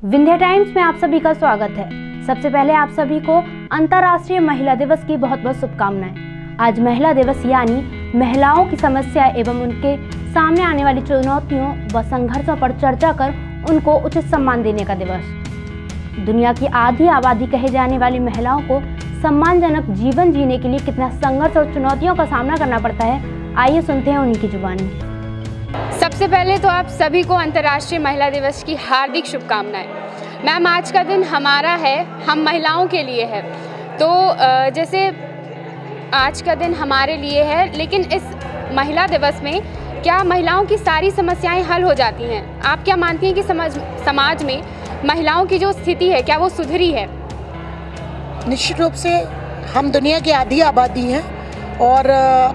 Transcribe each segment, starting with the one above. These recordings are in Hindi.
विंध्य टाइम्स में आप सभी का स्वागत है। सबसे पहले आप सभी को अंतर्राष्ट्रीय महिला दिवस की बहुत बहुत शुभकामनाएं। आज महिला दिवस यानी महिलाओं की समस्या एवं उनके सामने आने वाली चुनौतियों व संघर्षों पर चर्चा कर उनको उचित सम्मान देने का दिवस। दुनिया की आधी आबादी कहे जाने वाली महिलाओं को सम्मानजनक जीवन जीने के लिए कितना संघर्ष और चुनौतियों का सामना करना पड़ता है, आइए सुनते हैं उन्हीं की जुबानी। सबसे पहले तो आप सभी को अंतर्राष्ट्रीय महिला दिवस की हार्दिक शुभकामनाएं। मैम, आज का दिन हमारा है, हम महिलाओं के लिए है। तो जैसे आज का दिन हमारे लिए है, लेकिन इस महिला दिवस में क्या महिलाओं की सारी समस्याएं हल हो जाती हैं? आप क्या मानती हैं कि समाज में महिलाओं की जो स्थिति है क्या वो सुधरी है? निश्चित रूप से हम दुनिया की आधी आबादी हैं और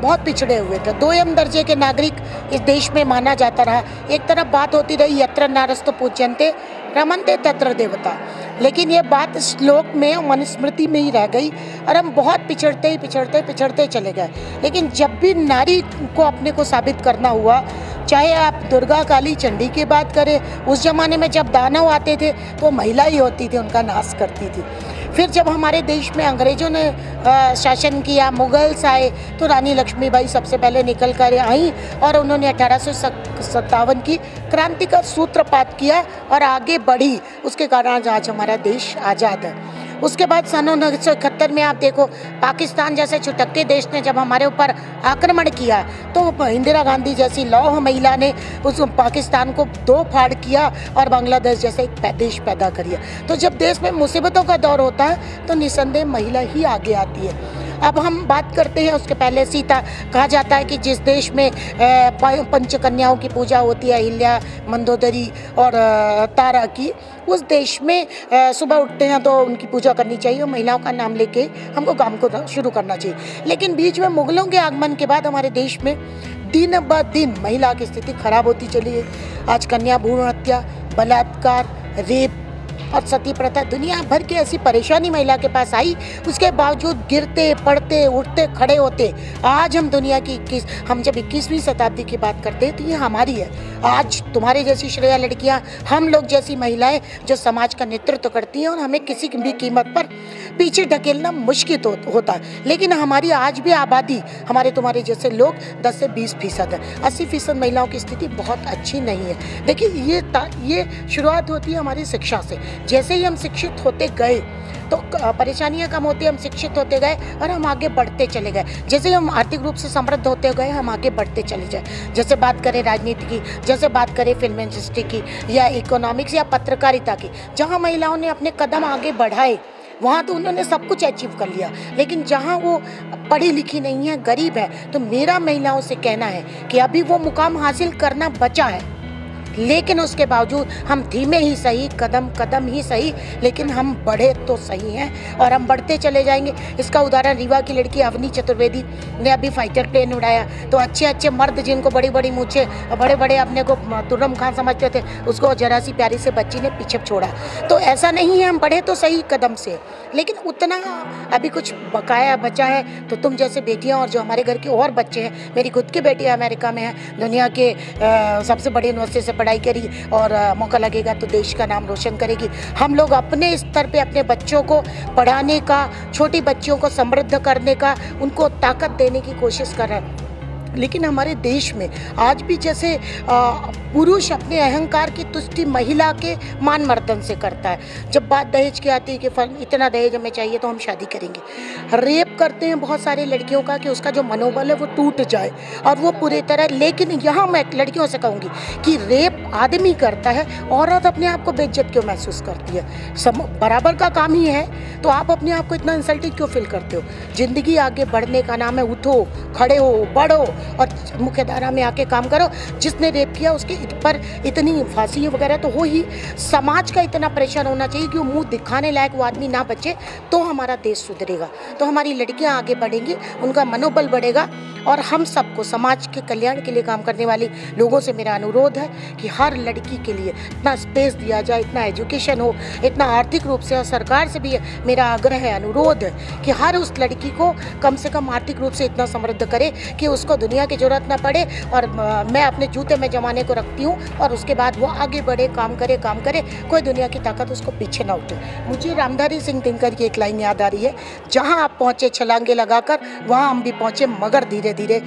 बहुत पिछड़े हुए थे। 2 दर्जे के नागरिक इस देश में माना जाता रहा। एक तरफ बात होती रही यत्र नारस्तु पूज्यन्ते रमन्ते तत्र देवता, लेकिन ये बात श्लोक में मनुस्मृति में ही रह गई और हम बहुत पिछड़ते चले गए। लेकिन जब भी नारी को अपने को साबित करना हुआ, चाहे आप दुर्गा काली चंडी की बात करें, उस ज़माने में जब दानव आते थे तो महिला ही होती थी, उनका नाश करती थी। फिर जब हमारे देश में अंग्रेज़ों ने शासन किया, मुगल्स आए, तो रानी लक्ष्मीबाई सबसे पहले निकल कर आई और उन्होंने 1857 की क्रांति का सूत्रपात किया और आगे बढ़ी। उसके कारण आज हमारा देश आज़ाद है। उसके बाद सन 1971 में आप देखो, पाकिस्तान जैसे छुटक्के देश ने जब हमारे ऊपर आक्रमण किया तो इंदिरा गांधी जैसी लौह महिला ने उस पाकिस्तान को 2 फाड़ किया और बांग्लादेश जैसे एक देश पैदा करिए। तो जब देश में मुसीबतों का दौर होता है तो निस्संदेह महिला ही आगे आती है। अब हम बात करते हैं, उसके पहले सीता कहा जाता है कि जिस देश में पंचकन्याओं की पूजा होती है, अहिल्या, मंदोदरी और तारा की, उस देश में सुबह उठते हैं तो उनकी पूजा करनी चाहिए और महिलाओं का नाम लेके हमको काम को शुरू करना चाहिए। लेकिन बीच में मुगलों के आगमन के बाद हमारे देश में दिन ब दिन महिला की स्थिति खराब होती चली है। आज कन्या भ्रूण हत्या, बलात्कार, रेप और सती प्रथा, दुनिया भर की ऐसी परेशानी महिला के पास आई, उसके बावजूद गिरते पड़ते उठते खड़े होते आज हम दुनिया की हम जब 21वीं शताब्दी की बात करते हैं तो ये हमारी है। आज तुम्हारे जैसी श्रेया लड़कियां, हम लोग जैसी महिलाएं जो समाज का नेतृत्व करती हैं, और हमें किसी भी कीमत पर पीछे ढकेलना मुश्किल होता है। लेकिन हमारी आज भी आबादी हमारे तुम्हारे जैसे लोग 10 से 20% है। 80% महिलाओं की स्थिति बहुत अच्छी नहीं है। देखिए, ये शुरुआत होती है हमारी शिक्षा से। जैसे ही हम शिक्षित होते गए तो परेशानियां कम होती, हम शिक्षित होते गए और हम आगे बढ़ते चले गए। जैसे हम आर्थिक रूप से समृद्ध होते गए, हम आगे बढ़ते चले जाए। जैसे बात करें राजनीति की, जैसे बात करें फिल्म इंडस्ट्री की, या इकोनॉमिक्स या पत्रकारिता की, जहां महिलाओं ने अपने कदम आगे बढ़ाए वहाँ तो उन्होंने सब कुछ अचीव कर लिया। लेकिन जहाँ वो पढ़ी लिखी नहीं है, गरीब है, तो मेरा महिलाओं से कहना है कि अभी वो मुकाम हासिल करना बचा है। लेकिन उसके बावजूद हम धीमे ही सही, कदम ही सही, लेकिन हम बढ़े तो सही हैं और हम बढ़ते चले जाएंगे। इसका उदाहरण रीवा की लड़की अवनी चतुर्वेदी ने अभी फाइटर प्लेन उड़ाया। तो अच्छे मर्द जिनको बड़ी बड़ी मूछें, बड़े अपने को तुर्रम खान समझते थे, उसको जरा सी प्यारी से बच्ची ने पीछे छोड़ा। तो ऐसा नहीं है, हम बढ़े तो सही कदम से, लेकिन उतना अभी कुछ बकाया बचा है। तो तुम जैसे बेटियाँ और जो हमारे घर के और बच्चे हैं, मेरी खुद की बेटी अमेरिका में है, दुनिया के सबसे बड़ी यूनिवर्सिटी से पढ़ाई करी और मौका लगेगा तो देश का नाम रोशन करेगी। हम लोग अपने स्तर पे अपने बच्चों को पढ़ाने का, छोटी बच्चियों को समृद्ध करने का, उनको ताकत देने की कोशिश कर रहे हैं। लेकिन हमारे देश में आज भी जैसे पुरुष अपने अहंकार की तुष्टि महिला के मान मर्दन से करता है। जब बात दहेज की आती है कि इतना दहेज हमें चाहिए तो हम शादी करेंगे। रेप करते हैं बहुत सारे लड़कियों का कि उसका जो मनोबल है वो टूट जाए और वो पूरी तरह। लेकिन यहाँ मैं लड़कियों से कहूँगी कि रेप आदमी करता है, औरत अपने आप को बेइज्जत क्यों महसूस करती है? बराबर का काम ही है, तो आप अपने आप को इतना इंसल्टेड क्यों फील करते हो? ज़िंदगी आगे बढ़ने का नाम है, उठो, खड़े हो, बढ़ो और मुख्य धारा में आके काम करो। जिसने रेप किया उसके पर इतनी फांसी वगैरह तो हो ही। समाज का इतना प्रेशर होना चाहिए कि वो मुंह दिखाने लायक वो आदमी ना बचे, तो हमारा देश सुधरेगा, तो हमारी लड़कियां आगे बढ़ेंगी, उनका मनोबल बढ़ेगा। और हम सबको समाज के कल्याण के लिए काम करने वाली लोगों से मेरा अनुरोध है कि हर लड़की के लिए इतना स्पेस दिया जाए, इतना एजुकेशन हो, इतना आर्थिक रूप से। और सरकार से भी मेरा आग्रह है, अनुरोध है कि हर उस लड़की को कम से कम आर्थिक रूप से इतना समृद्ध करे कि उसको दुनिया की ज़रूरत ना पड़े और मैं अपने जूते में जमाने को रखती हूँ और उसके बाद वो आगे बढ़े, काम करे, कोई दुनिया की ताकत उसको पीछे ना उठे। मुझे रामधारी सिंह दिनकर की एक लाइन याद आ रही है, जहाँ आप पहुँचे छलांगे लगाकर, वहाँ हम भी पहुँचे मगर धीरे धीरे।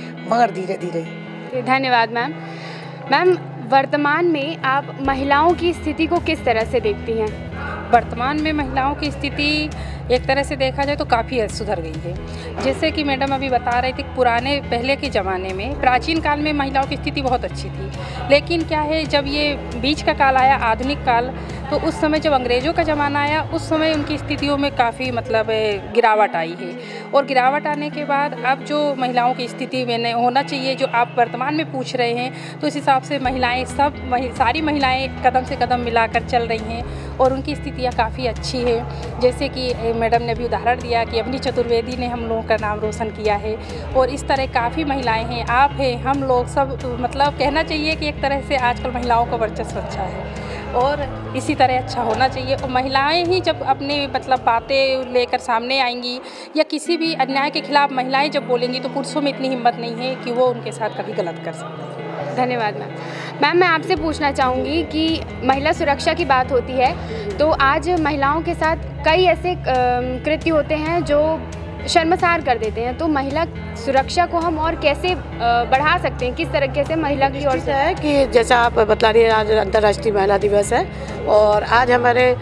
धन्यवाद मैम। मैम, वर्तमान में आप महिलाओं की स्थिति को किस तरह से देखती हैं? वर्तमान में महिलाओं की स्थिति एक तरह से देखा जाए तो काफ़ी सुधर गई है। जैसे कि मैडम अभी बता रहे थे, पहले के ज़माने में, प्राचीन काल में महिलाओं की स्थिति बहुत अच्छी थी, लेकिन क्या है, जब ये बीच का काल आया, आधुनिक काल, तो उस समय जब अंग्रेज़ों का ज़माना आया, उस समय उनकी स्थितियों में काफ़ी गिरावट आई है। और गिरावट आने के बाद अब जो महिलाओं की स्थिति में होना चाहिए, जो आप वर्तमान में पूछ रहे हैं, तो इस हिसाब से महिलाएँ सारी महिलाएँ कदम से कदम मिलाकर चल रही हैं और उनकी स्थितियाँ काफ़ी अच्छी है। जैसे कि मैडम ने भी उदाहरण दिया कि अवनी चतुर्वेदी ने हम लोगों का नाम रोशन किया है, और इस तरह काफ़ी महिलाएं हैं, आप हैं, हम लोग सब, कहना चाहिए कि एक तरह से आजकल महिलाओं का वर्चस्व अच्छा है और इसी तरह अच्छा होना चाहिए। और महिलाएं ही जब अपने बातें लेकर सामने आएंगी या किसी भी अन्याय के खिलाफ महिलाएं जब बोलेंगी, तो पुरुषों में इतनी हिम्मत नहीं है कि वो उनके साथ कभी गलत कर सकते हैं। धन्यवाद मैम। मैम, मैं आपसे पूछना चाहूँगी कि महिला सुरक्षा की बात होती है, तो आज महिलाओं के साथ कई ऐसे कृत्य होते हैं जो शर्मसार कर देते हैं, तो महिला सुरक्षा को हम और कैसे बढ़ा सकते हैं? किस तरीके से महिला की ओर से है कि जैसा आप बता रही हैं, आज अंतर्राष्ट्रीय महिला दिवस है और आज हमारे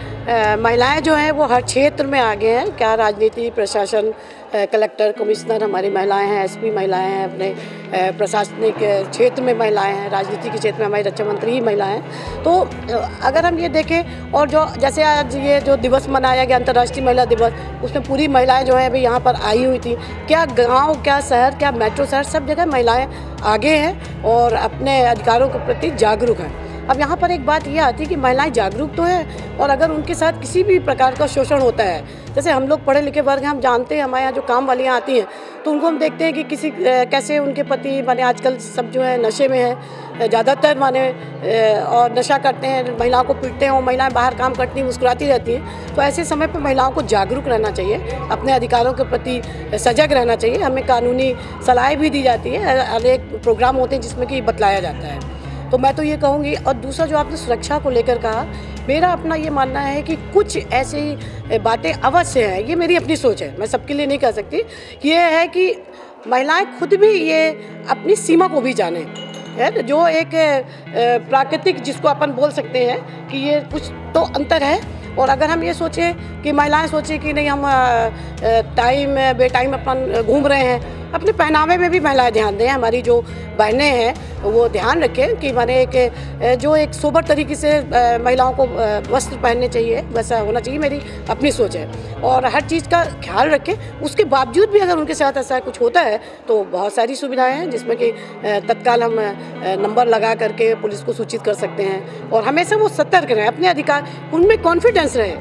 महिलाएं जो हैं वो हर क्षेत्र में आगे हैं। क्या राजनीति, प्रशासन, कलेक्टर, कमिश्नर हमारी महिलाएं हैं, एसपी महिलाएं हैं, अपने प्रशासनिक क्षेत्र में महिलाएं हैं, राजनीति के क्षेत्र में हमारी रक्षा मंत्री ही महिलाएं हैं। तो अगर हम ये देखें, और जो जैसे आज ये जो दिवस मनाया गया अंतर्राष्ट्रीय महिला दिवस, उसमें पूरी महिलाएं जो हैं अभी यहाँ पर आई हुई थी। क्या गाँव, क्या शहर, क्या मेट्रो शहर, सब जगह महिलाएँ आगे हैं और अपने अधिकारों के प्रति जागरूक हैं। अब यहाँ पर एक बात ये आती है कि महिलाएं जागरूक तो हैं, और अगर उनके साथ किसी भी प्रकार का शोषण होता है, जैसे हम लोग पढ़े लिखे वर्ग हैं, हम जानते हैं, हमारे यहाँ जो काम वालियाँ आती हैं तो उनको हम देखते हैं कि कैसे उनके पति माने आजकल सब जो है नशे में है ज़्यादातर, माने और नशा करते हैं, महिलाओं को पीटते हैं और महिलाएं बाहर काम करती हैं, मुस्कुराती रहती हैं। तो ऐसे समय पर महिलाओं को जागरूक रहना चाहिए, अपने अधिकारों के प्रति सजग रहना चाहिए। हमें कानूनी सलाह भी दी जाती है, अनेक प्रोग्राम होते हैं जिसमें कि बतलाया जाता है। तो मैं तो ये कहूँगी। और दूसरा जो आपने सुरक्षा को लेकर कहा, मेरा अपना ये मानना है कि कुछ ऐसी बातें अवश्य हैं, ये मेरी अपनी सोच है, मैं सबके लिए नहीं कह सकती। ये है कि महिलाएं खुद भी ये अपनी सीमा को भी जाने, है जो एक प्राकृतिक, जिसको अपन बोल सकते हैं कि ये कुछ तो अंतर है। और अगर हम ये सोचें कि महिलाएं सोचें कि नहीं हम बेटाइम अपन घूम रहे हैं, अपने पहनावे में भी महिलाएं ध्यान दें। हमारी जो बहनें हैं वो ध्यान रखें कि माने एक सोबर तरीके से महिलाओं को वस्त्र पहनने चाहिए, वैसा होना चाहिए, मेरी अपनी सोच है। और हर चीज़ का ख्याल रखें। उसके बावजूद भी अगर उनके साथ ऐसा कुछ होता है तो बहुत सारी सुविधाएं हैं, जिसमें कि तत्काल हम नंबर लगा करके पुलिस को सूचित कर सकते हैं। और हमेशा वो सतर्क रहें, अपने अधिकार, उनमें कॉन्फिडेंस रहे,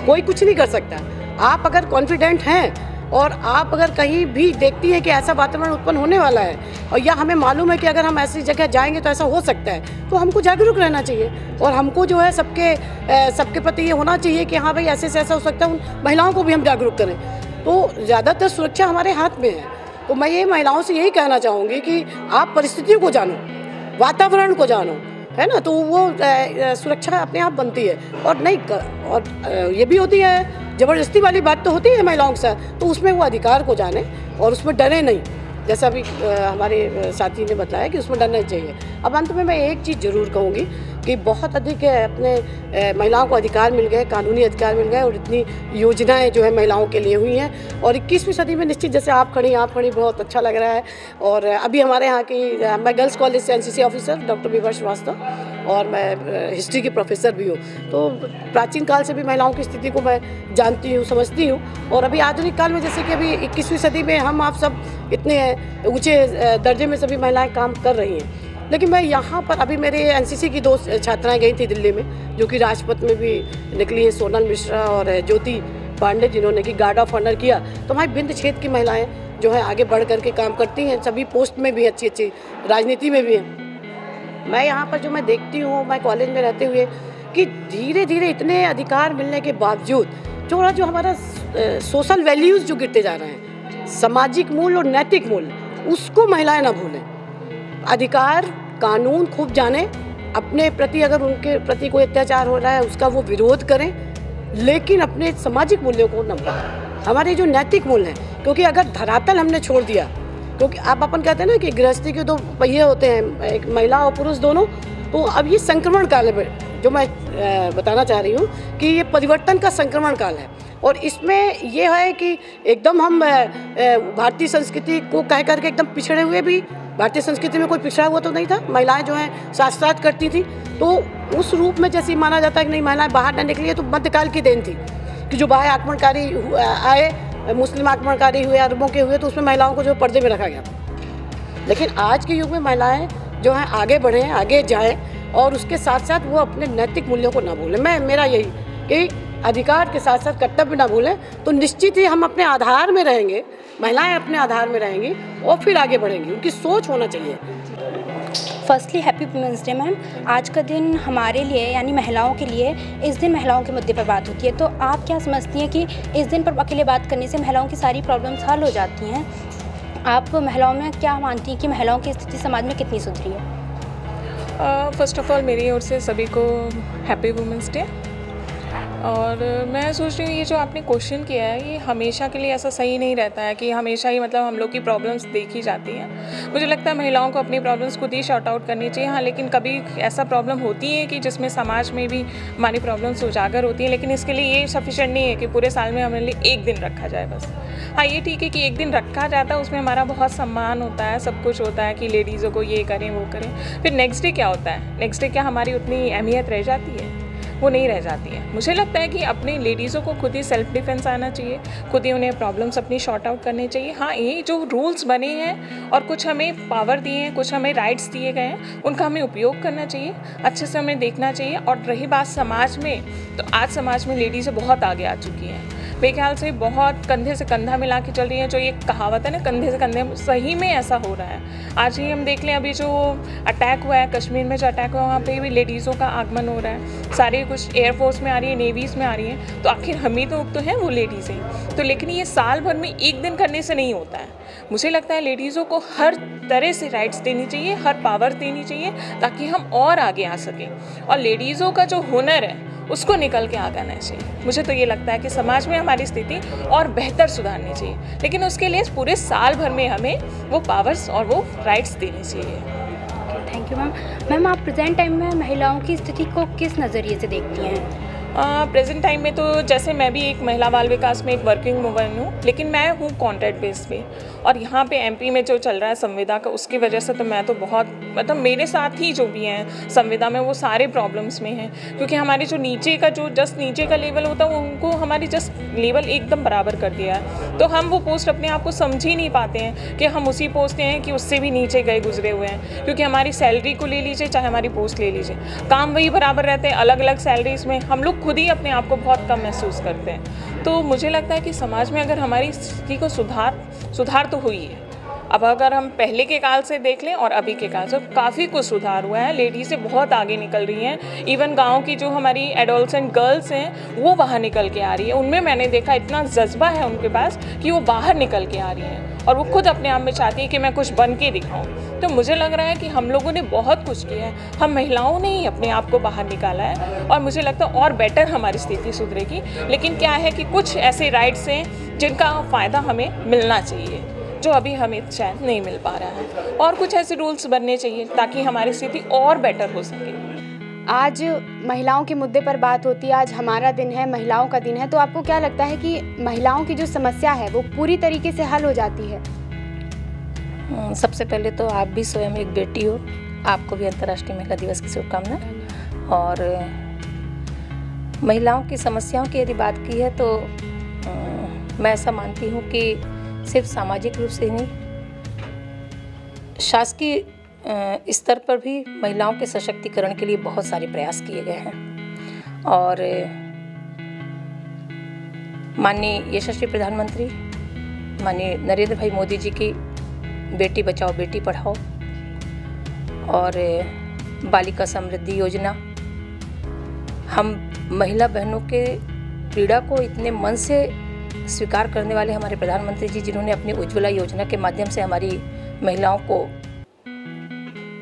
कोई कुछ नहीं कर सकता। आप अगर कॉन्फिडेंट हैं और आप अगर कहीं भी देखती हैं कि ऐसा वातावरण उत्पन्न होने वाला है, और या हमें मालूम है कि अगर हम ऐसी जगह जाएंगे तो ऐसा हो सकता है, तो हमको जागरूक रहना चाहिए। और हमको जो है सबके प्रति ये होना चाहिए कि हाँ भाई ऐसे से ऐसा हो सकता है, उन महिलाओं को भी हम जागरूक करें। तो ज़्यादातर सुरक्षा हमारे हाथ में है। तो मैं ये महिलाओं से यही कहना चाहूँगी कि आप परिस्थितियों को जानो, वातावरण को जानो, है ना, तो वो सुरक्षा अपने आप बनती है। और नहीं, और ये भी होती है, ज़बरदस्ती वाली बात तो होती है महिलाओं के साथ, तो उसमें वो अधिकार को जाने और उसमें डरे नहीं, जैसा अभी हमारे साथी ने बताया कि उसमें डरना चाहिए। अब अंत में मैं एक चीज़ ज़रूर कहूँगी कि बहुत अधिक अपने महिलाओं को अधिकार मिल गए, कानूनी अधिकार मिल गए, और इतनी योजनाएं जो है महिलाओं के लिए हुई हैं। और 21वीं सदी में निश्चित, जैसे आप खड़ी बहुत अच्छा लग रहा है। और अभी हमारे यहाँ की, मैं गर्ल्स कॉलेज से NCC officer doctor Vibha Srivastava, और मैं हिस्ट्री की प्रोफेसर भी हूँ। तो प्राचीन काल से भी महिलाओं की स्थिति को मैं जानती हूँ, समझती हूँ। और अभी आधुनिक काल में, जैसे कि अभी 21वीं सदी में हम आप सब इतने ऊँचे दर्जे में सभी महिलाएँ काम कर रही हैं, लेकिन मैं यहाँ पर अभी मेरे NCC की 2 छात्राएं गई थी दिल्ली में, जो कि राजपथ में भी निकली हैं, सोनल मिश्रा और ज्योति पांडे, जिन्होंने कि गार्ड ऑफ ऑनर किया। तो हमारी बिंद क्षेत्र की महिलाएं जो हैं आगे बढ़ करके काम करती हैं, सभी पोस्ट में भी अच्छी राजनीति में भी हैं। मैं यहाँ पर जो मैं देखती हूँ, मैं कॉलेज में रहते हुए, कि धीरे धीरे इतने अधिकार मिलने के बावजूद जो हमारा सोशल वैल्यूज़ जो गिरते जा रहे हैं, सामाजिक मूल्य और नैतिक मूल्य, उसको महिलाएं ना भूलें। अधिकार कानून खूब जाने, अपने प्रति अगर उनके प्रति कोई अत्याचार हो रहा है उसका वो विरोध करें, लेकिन अपने सामाजिक मूल्यों को न भूलें, हमारे जो नैतिक मूल्य हैं। क्योंकि अगर धरातल हमने छोड़ दिया, क्योंकि आप अपन कहते हैं ना कि गृहस्थी के 2 पहिए होते हैं, एक महिला और पुरुष दोनों, तो अब ये संक्रमण काल है जो मैं बताना चाह रही हूँ कि ये परिवर्तन का संक्रमण काल है। और इसमें ये है कि एकदम हम भारतीय संस्कृति को कह करके एकदम पिछड़े हुए भी, भारतीय संस्कृति में कोई पिछड़ा हुआ तो नहीं था, महिलाएं जो हैं साथ करती थी, तो उस रूप में जैसे माना जाता है कि नहीं महिलाएं बाहर न निकली है, तो मध्यकाल की देन थी कि जो बाह्य आक्रमणकारी आए, मुस्लिम आक्रमणकारी हुए, अरबों के हुए, तो उसमें महिलाओं को जो पर्दे में रखा गया। लेकिन आज के युग में महिलाएं जो हैं आगे बढ़ें, आगे जाएं, और उसके साथ साथ वो अपने नैतिक मूल्यों को ना भूलें। मेरा यही कि अधिकार के साथ साथ कर्तव्य ना भूलें, तो निश्चित ही हम अपने आधार में रहेंगे, महिलाएं अपने आधार में रहेंगी और फिर आगे बढ़ेंगी। उनकी सोच होना चाहिए। Firstly happy women's day ma'am. आज का दिन हमारे लिए यानी महिलाओं के लिए, इस दिन महिलाओं के मुद्दे पर बात होती है, तो आप क्या समझती हैं कि इस दिन पर अकेले बात करने से महिलाओं की सारी प्रॉब्लम्स हल हो जाती हैं? आप महिलाओं में क्या मानती हैं कि महिलाओं की स्थिति समाज में कितनी सुधरी है? फर्स्ट ऑफ ऑल मेरी ओर से सभी को हैप्पी वुमेंस डे। और मैं सोच रही हूँ ये जो आपने क्वेश्चन किया है ये हमेशा के लिए ऐसा सही नहीं रहता है कि हमेशा ही मतलब हम लोग की प्रॉब्लम्स देखी जाती हैं। मुझे लगता है महिलाओं को अपनी प्रॉब्लम्स खुद ही शॉर्ट आउट करनी चाहिए। हाँ, लेकिन कभी ऐसा प्रॉब्लम होती है कि जिसमें समाज में भी हमारी प्रॉब्लम्स उजागर होती हैं, लेकिन इसके लिए ये सफिशिएंट नहीं है कि पूरे साल में हमारे लिए एक दिन रखा जाए बस। हाँ, ये ठीक है कि एक दिन रखा जाता है, उसमें हमारा बहुत सम्मान होता है, सब कुछ होता है कि लेडीज़ों को ये करें वो करें। फिर नेक्स्ट डे क्या होता है? नेक्स्ट डे क्या हमारी उतनी अहमियत रह जाती है? वो नहीं रह जाती है। मुझे लगता है कि अपनी लेडीज़ों को खुद ही सेल्फ डिफेंस आना चाहिए, खुद ही उन्हें प्रॉब्लम्स अपनी शॉर्ट आउट करने चाहिए। हाँ, ये जो रूल्स बने हैं और कुछ हमें पावर दिए हैं, कुछ हमें राइट्स दिए गए हैं, उनका हमें उपयोग करना चाहिए, अच्छे से हमें देखना चाहिए। और रही बात समाज में, तो आज समाज में लेडीज़ें बहुत आगे आ चुकी हैं। मेरे ख्याल से बहुत कंधे से कंधा मिला के चल रही हैं। जो ये कहावत है ना, कंधे से कंधे, सही में ऐसा हो रहा है। आज ही हम देख लें, अभी जो अटैक हुआ है कश्मीर में, जो अटैक हुआ वहाँ पे भी लेडीज़ों का आगमन हो रहा है। सारी कुछ एयरफोर्स में आ रही है, नेवीज़ में आ रही हैं, तो आखिर हम ही तो हैं वो लेडीज़ हैं। तो लेकिन ये साल भर में एक दिन करने से नहीं होता है। मुझे लगता है लेडीज़ों को हर तरह से राइट्स देनी चाहिए, हर पावर देनी चाहिए, ताकि हम और आगे आ सकें। और लेडीज़ों का जो हुनर है उसको निकल के आगे आना चाहिए। मुझे तो ये लगता है कि समाज में हमारी स्थिति और बेहतर सुधारनी चाहिए, लेकिन उसके लिए पूरे साल भर में हमें वो पावर्स और वो राइट्स देनी चाहिए। Thank you ma'am. मैम, आप प्रेजेंट टाइम में महिलाओं की स्थिति को किस नज़रिए से देखती हैं? प्रेजेंट टाइम में तो जैसे मैं भी एक महिला बाल विकास में एक वर्किंग वूमन हूँ, लेकिन मैं हूँ कॉन्ट्रैक्ट बेस पे। और यहाँ पे एमपी में जो चल रहा है संविदा का, उसकी वजह से तो मैं तो बहुत मतलब मेरे साथ ही जो भी हैं संविदा में वो सारे प्रॉब्लम्स में हैं। क्योंकि हमारे जो नीचे का जो जस्ट नीचे का लेवल होता है उनको हमारी जस्ट लेवल एकदम बराबर कर दिया है। तो हम वो पोस्ट अपने आप को समझ ही नहीं पाते हैं कि हम उसी पोस्ट हैं कि उससे भी नीचे गए गुजरे हुए हैं। क्योंकि हमारी सैलरी को ले लीजिए चाहे हमारी पोस्ट ले लीजिए, काम वही बराबर रहते हैं, अलग अलग सैलरीज में हम लोग खुद ही अपने आप को बहुत कम महसूस करते हैं। तो मुझे लगता है कि समाज में अगर हमारी स्थिति को सुधार तो हुई है। अब अगर हम पहले के काल से देख लें और अभी के काल से, काफ़ी कुछ सुधार हुआ है। लेडीज़ें बहुत आगे निकल रही हैं। इवन गांव की जो हमारी एडोलसेंट गर्ल्स हैं वो बाहर निकल के आ रही है। उनमें मैंने देखा इतना जज्बा है उनके पास कि वो बाहर निकल के आ रही हैं और वो खुद अपने आप में चाहती है कि मैं कुछ बन के दिखाऊँ। तो मुझे लग रहा है कि हम लोगों ने बहुत कुछ किया है, हम महिलाओं ने ही अपने आप को बाहर निकाला है। और मुझे लगता है और बेटर हमारी स्थिति सुधरेगी। लेकिन क्या है कि कुछ ऐसे राइट्स हैं जिनका फ़ायदा हमें मिलना चाहिए, जो अभी हमें शायद नहीं मिल पा रहा है। और कुछ ऐसे रूल्स बनने चाहिए ताकि हमारी स्थिति और बेटर हो सके। आज महिलाओं के मुद्दे पर बात होती है, आज हमारा दिन है, महिलाओं का दिन है, तो आपको क्या लगता है कि महिलाओं की जो समस्या है वो पूरी तरीके से हल हो जाती है? सबसे पहले तो आप भी स्वयं एक बेटी हो, आपको भी अंतर्राष्ट्रीय महिला दिवस की शुभकामनाएं। और महिलाओं की समस्याओं की यदि बात की है तो मैं ऐसा मानती हूँ कि सिर्फ सामाजिक रूप से नहीं, शासकीय स्तर पर भी महिलाओं के सशक्तिकरण के लिए बहुत सारे प्रयास किए गए हैं। और माननीय यशस्वी प्रधानमंत्री माननीय नरेंद्र भाई मोदी जी की बेटी बचाओ बेटी पढ़ाओ और बालिका समृद्धि योजना, हम महिला बहनों के पीड़ा को इतने मन से स्वीकार करने वाले हमारे प्रधानमंत्री जी, जिन्होंने अपनी उज्ज्वला योजना के माध्यम से हमारी महिलाओं को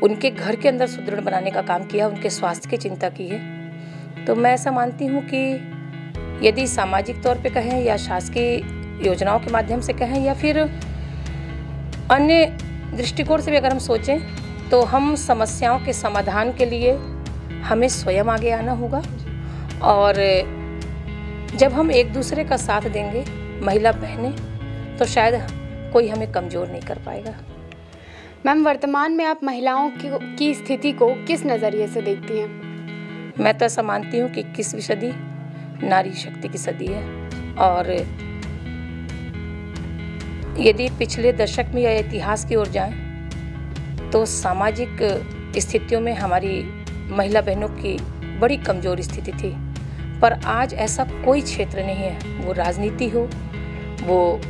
उनके घर के अंदर सुदृढ़ बनाने का काम किया, उनके स्वास्थ्य की चिंता की है। तो मैं ऐसा मानती हूँ कि यदि सामाजिक तौर पे कहें या शासकीय योजनाओं के माध्यम से कहें या फिर अन्य दृष्टिकोण से भी अगर हम सोचें, तो हम समस्याओं के समाधान के लिए हमें स्वयं आगे आना होगा। और जब हम एक दूसरे का साथ देंगे महिला बहनें, तो शायद कोई हमें कमज़ोर नहीं कर पाएगा। मैम, वर्तमान में आप महिलाओं की स्थिति को किस नज़रिए से देखती हैं? मैं तो ऐसा मानती हूँ कि 21वीं सदी नारी शक्ति की सदी है। और यदि पिछले दशक में या इतिहास की ओर जाएं, तो सामाजिक स्थितियों में हमारी महिला बहनों की बड़ी कमज़ोर स्थिति थी। पर आज ऐसा कोई क्षेत्र नहीं है, वो राजनीति हो, वो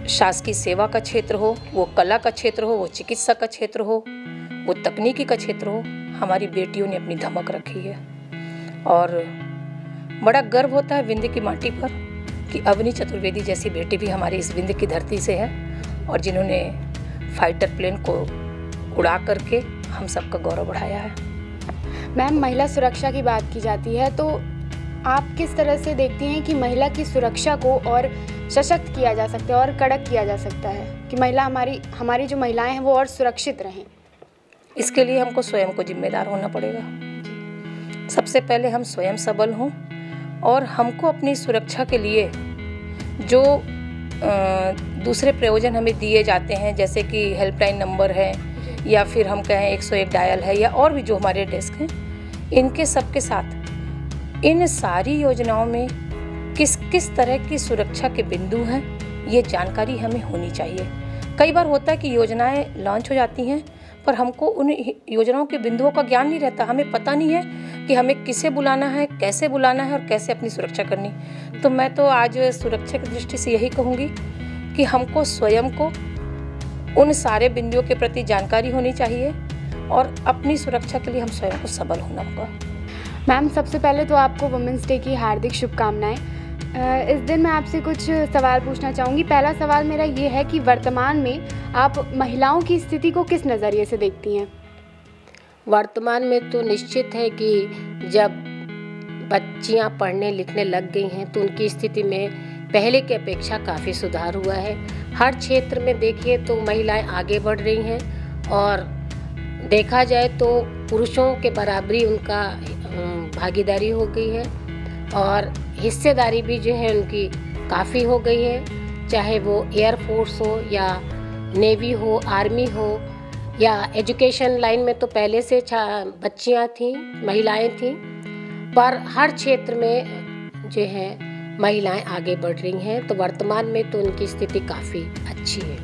शासकीय सेवा का क्षेत्र हो, वो कला का क्षेत्र हो, वो चिकित्सा का क्षेत्र हो, वो तकनीकी का क्षेत्र हो, हमारी बेटियों ने अपनी धमक रखी है। और बड़ा गर्व होता है विंध्य की माटी पर कि अवनी चतुर्वेदी जैसी बेटी भी हमारी इस विंध्य की धरती से है, और जिन्होंने फाइटर प्लेन को उड़ा करके हम सबका गौरव बढ़ाया है। मैम, महिला सुरक्षा की बात की जाती है, तो आप किस तरह से देखती हैं कि महिला की सुरक्षा को और सशक्त किया जा सकता है और कड़क किया जा सकता है कि महिला हमारी जो महिलाएं हैं वो और सुरक्षित रहें? इसके लिए हमको स्वयं को जिम्मेदार होना पड़ेगा। सबसे पहले हम स्वयं सबल हों, और हमको अपनी सुरक्षा के लिए जो दूसरे प्रयोजन हमें दिए जाते हैं, जैसे कि हेल्पलाइन नंबर है या फिर हम कहें 101 डायल है या और भी जो हमारे डेस्क हैं, इनके सबके साथ इन सारी योजनाओं में किस किस तरह की सुरक्षा के बिंदु हैं, ये जानकारी हमें होनी चाहिए। कई बार होता है कि योजनाएं लॉन्च हो जाती हैं, पर हमको उन योजनाओं के बिंदुओं का ज्ञान नहीं रहता, हमें पता नहीं है कि हमें किसे बुलाना है, कैसे बुलाना है और कैसे अपनी सुरक्षा करनी। तो मैं तो आज सुरक्षा की दृष्टि से यही कहूँगी कि हमको स्वयं को उन सारे बिंदुओं के प्रति जानकारी होनी चाहिए और अपनी सुरक्षा के लिए हम स्वयं को सबल होना होगा। मैम, सबसे पहले तो आपको वुमेंस डे की हार्दिक शुभकामनाएं। इस दिन मैं आपसे कुछ सवाल पूछना चाहूँगी। पहला सवाल मेरा ये है कि वर्तमान में आप महिलाओं की स्थिति को किस नज़रिए से देखती हैं? वर्तमान में तो निश्चित है कि जब बच्चियां पढ़ने लिखने लग गई हैं तो उनकी स्थिति में पहले की अपेक्षा काफ़ी सुधार हुआ है। हर क्षेत्र में देखिए तो महिलाएं आगे बढ़ रही हैं, और देखा जाए तो पुरुषों के बराबरी उनका भागीदारी हो गई है, और हिस्सेदारी भी जो है उनकी काफ़ी हो गई है। चाहे वो एयरफोर्स हो या नेवी हो, आर्मी हो या एजुकेशन लाइन में तो पहले से बच्चियां थीं, महिलाएं थीं, पर हर क्षेत्र में जो है महिलाएं आगे बढ़ रही हैं। तो वर्तमान में तो उनकी स्थिति काफ़ी अच्छी है।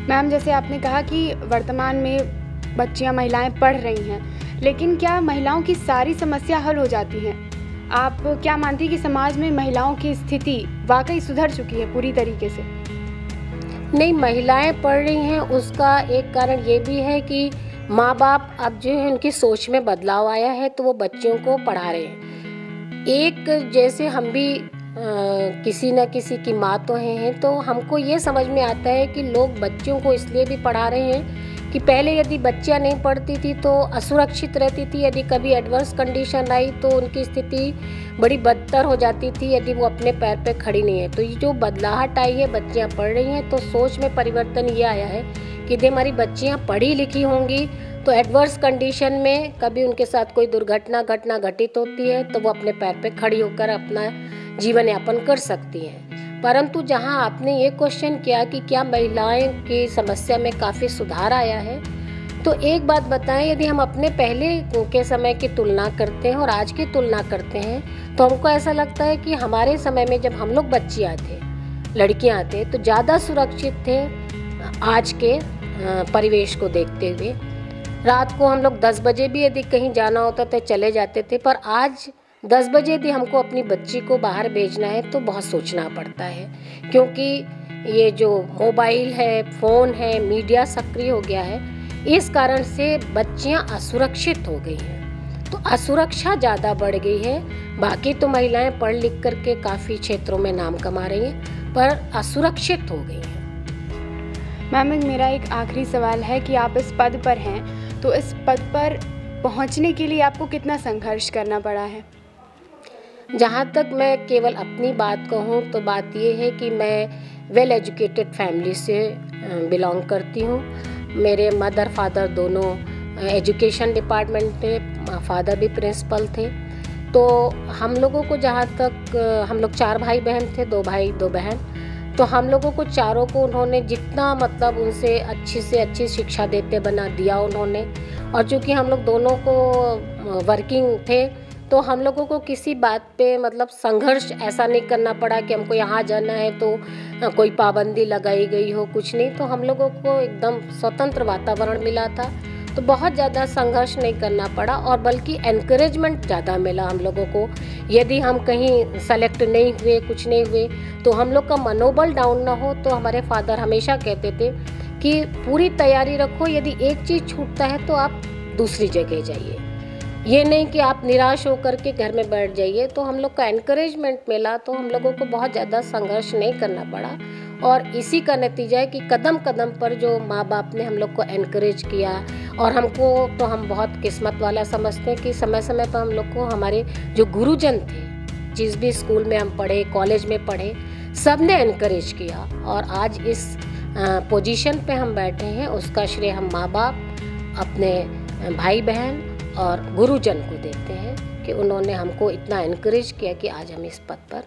मैम, जैसे आपने कहा कि वर्तमान में बच्चियां महिलाएं पढ़ रही हैं, लेकिन क्या महिलाओं की सारी समस्या हल हो जाती हैं? आप क्या मानती हैं कि समाज में महिलाओं की स्थिति वाकई सुधर चुकी है पूरी तरीके से? नहीं, महिलाएं पढ़ रही हैं उसका एक कारण ये भी है कि माँ बाप अब जो है उनकी सोच में बदलाव आया है, तो वो बच्चियों को पढ़ा रहे हैं। एक जैसे हम भी किसी न किसी की माँ तो हैं, तो हमको ये समझ में आता है कि लोग बच्चियों को इसलिए भी पढ़ा रहे हैं कि पहले यदि बच्चियां नहीं पढ़ती थी तो असुरक्षित रहती थी। यदि कभी एडवर्स कंडीशन आई तो उनकी स्थिति बड़ी बदतर हो जाती थी यदि वो अपने पैर पे खड़ी नहीं है। तो ये जो बदलाहट आई है, बच्चियां पढ़ रही हैं, तो सोच में परिवर्तन ये आया है कि यदि हमारी बच्चियां पढ़ी लिखी होंगी तो एडवर्स कंडीशन में कभी उनके साथ कोई घटना घटित होती है तो वो अपने पैर पे खड़ी होकर अपना जीवन यापन कर सकती हैं। परंतु जहां आपने ये क्वेश्चन किया कि क्या महिलाएं की समस्या में काफ़ी सुधार आया है, तो एक बात बताएं, यदि हम अपने पहले के समय की तुलना करते हैं और आज की तुलना करते हैं तो हमको ऐसा लगता है कि हमारे समय में जब हम लोग बच्चियाँ थे, लड़कियाँ थे, तो ज़्यादा सुरक्षित थे आज के परिवेश को देखते हुए। रात को हम लोग 10 बजे भी यदि कहीं जाना होता तो चले जाते थे, पर आज 10 बजे यदि हमको अपनी बच्ची को बाहर भेजना है तो बहुत सोचना पड़ता है, क्योंकि ये जो मोबाइल है, फ़ोन है, मीडिया सक्रिय हो गया है, इस कारण से बच्चियां असुरक्षित हो गई हैं। तो असुरक्षा ज़्यादा बढ़ गई है। बाकी तो महिलाएं पढ़ लिख करके काफ़ी क्षेत्रों में नाम कमा रही हैं, पर असुरक्षित हो गई हैं। मैम मेरा एक आखिरी सवाल है कि आप इस पद पर हैं, तो इस पद पर पहुंचने के लिए आपको कितना संघर्ष करना पड़ा है? जहाँ तक मैं केवल अपनी बात कहूँ तो बात ये है कि मैं वेल एजुकेटेड फैमिली से बिलोंग करती हूँ। मेरे मदर फादर दोनों एजुकेशन डिपार्टमेंट में, फादर भी प्रिंसिपल थे। तो हम लोगों को जहाँ तक, हम लोग 4 भाई बहन थे, 2 भाई 2 बहन, तो हम लोगों को चारों को उन्होंने जितना मतलब उनसे अच्छी से अच्छी शिक्षा देते बना दिया उन्होंने। और चूँकि हम लोग दोनों को वर्किंग थे तो हम लोगों को किसी बात पे मतलब संघर्ष ऐसा नहीं करना पड़ा कि हमको यहाँ जाना है तो कोई पाबंदी लगाई गई हो, कुछ नहीं। तो हम लोगों को एकदम स्वतंत्र वातावरण मिला था, तो बहुत ज़्यादा संघर्ष नहीं करना पड़ा और बल्कि एनकरेजमेंट ज़्यादा मिला हम लोगों को। यदि हम कहीं सेलेक्ट नहीं हुए, कुछ नहीं हुए, तो हम लोग का मनोबल डाउन ना हो, तो हमारे फादर हमेशा कहते थे कि पूरी तैयारी रखो, यदि एक चीज़ छूटता है तो आप दूसरी जगह जाइए, ये नहीं कि आप निराश होकर के घर में बैठ जाइए। तो हम लोग का एनकरेजमेंट मिला, तो हम लोगों को बहुत ज़्यादा संघर्ष नहीं करना पड़ा। और इसी का नतीजा है कि कदम कदम पर जो माँ बाप ने हम लोग को एनकरेज किया, और हमको तो हम बहुत किस्मत वाला समझते हैं कि समय समय पर हम लोग को हमारे जो गुरुजन थे, जिस भी स्कूल में हम पढ़े, कॉलेज में पढ़े, सब ने एनकरेज किया और आज इस पोजीशन पे हम बैठे हैं। उसका श्रेय हम माँ बाप, अपने भाई बहन और गुरुजन को देते हैं कि उन्होंने हमको इतना एनकरेज किया कि आज हम इस पद पर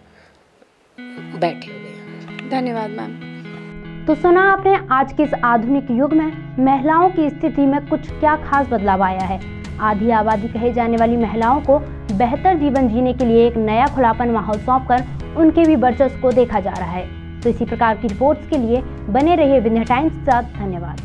बैठे हुए हैं। धन्यवाद मैम। तो सुना आपने आज के इस आधुनिक युग में महिलाओं की स्थिति में कुछ क्या खास बदलाव आया है। आधी आबादी कहे जाने वाली महिलाओं को बेहतर जीवन जीने के लिए एक नया खुलापन माहौल सौंपकर उनके भी वर्चस्व को देखा जा रहा है। तो इसी प्रकार की रिपोर्ट्स के लिए बने रहिए विंध्य टाइम्स के साथ। धन्यवाद।